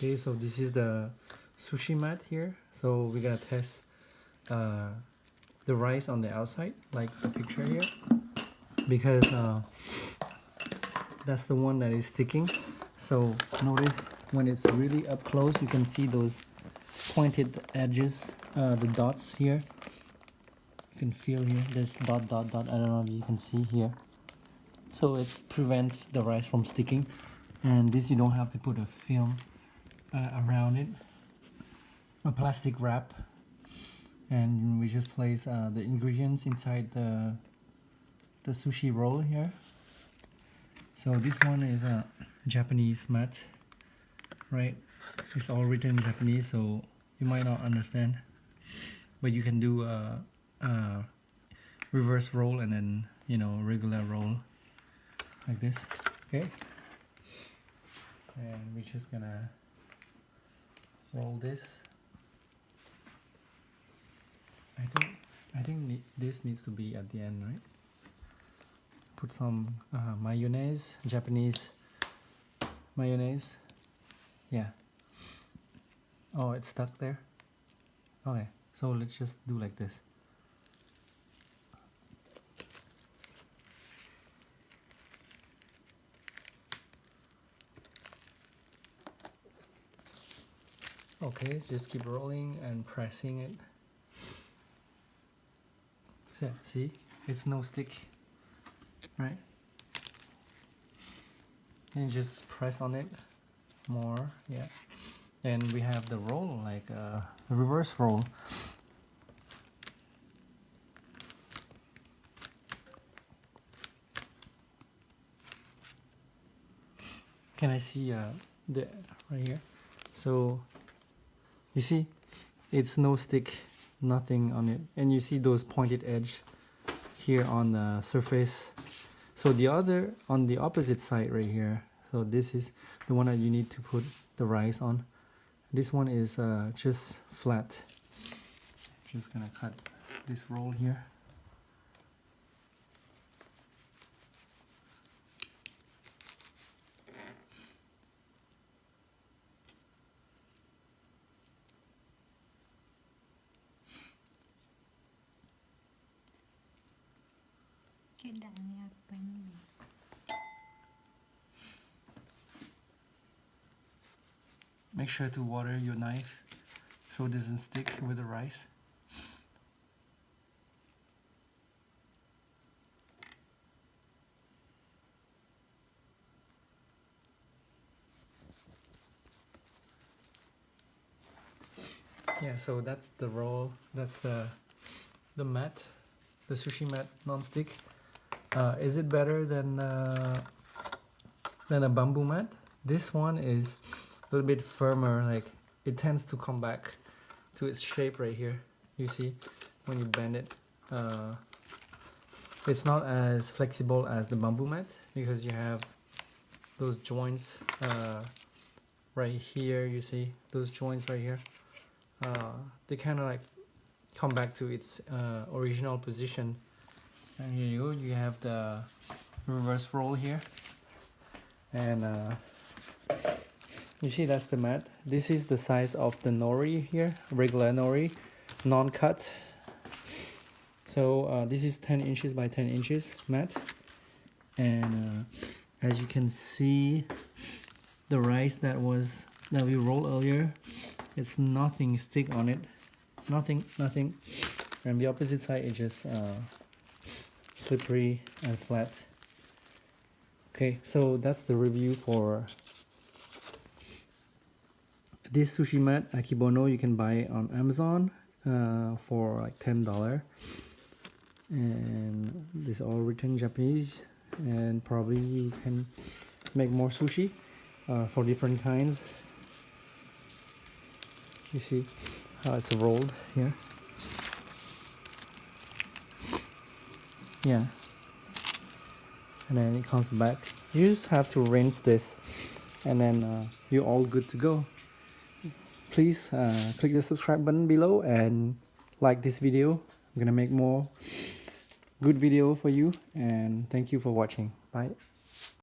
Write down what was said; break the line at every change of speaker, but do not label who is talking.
Okay, so this is the sushi mat here. So we're gonna test the rice on the outside, like the picture here, because that's the one that is sticking. So notice when it's really up close, you can see those pointed edges, the dots here. You can feel here, this dot dot dot. I don't know if you can see here. So it prevents the rice from sticking, and this you don't have to put a film around it, a plastic wrap, and we just place the ingredients inside the sushi roll here. So this one is a Japanese mat, right? It's all written in Japanese, so you might not understand, but you can do a reverse roll and then, you know, regular roll like this. Okay, and we're just gonna roll this. I think this needs to be at the end, right? Put some mayonnaise, Japanese mayonnaise. Yeah. Oh, it's stuck there. Okay, so let's just do like this. Okay, just keep rolling and pressing it. Yeah, see, it's no stick, right? And you just press on it more, yeah. And we have the roll, like a reverse roll. Can I see the right here? So you see, it's no stick, nothing on it, and you see those pointed edge here on the surface. So the other, on the opposite side right here, so this is the one that you need to put the rice on. This one is just flat. Just gonna cut this roll here. Make sure to water your knife so it doesn't stick with the rice. Yeah, so that's the roll, that's the mat, the sushi mat non-stick. Is it better than a bamboo mat? This one is a little bit firmer, like it tends to come back to its shape right here. You see, when you bend it, it's not as flexible as the bamboo mat because you have those joints right here. You see those joints right here. They kind of like come back to its original position. And here you go, you have the reverse roll here, and you see that's the mat. This is the size of the nori here, regular nori, non-cut. So this is 10 inches by 10 inches mat, and as you can see, the rice that we rolled earlier, it's nothing stick on it, nothing, and the opposite side is just slippery and flat. Okay, so that's the review for this sushi mat Akibono. You can buy it on Amazon for like $10, and this is all written in Japanese, and probably you can make more sushi for different kinds. You see how it's rolled here. Yeah, and then it comes back. You just have to rinse this, and then you're all good to go. Please click the subscribe button below and like this video. I'm gonna make more good video for you, and thank you for watching. Bye.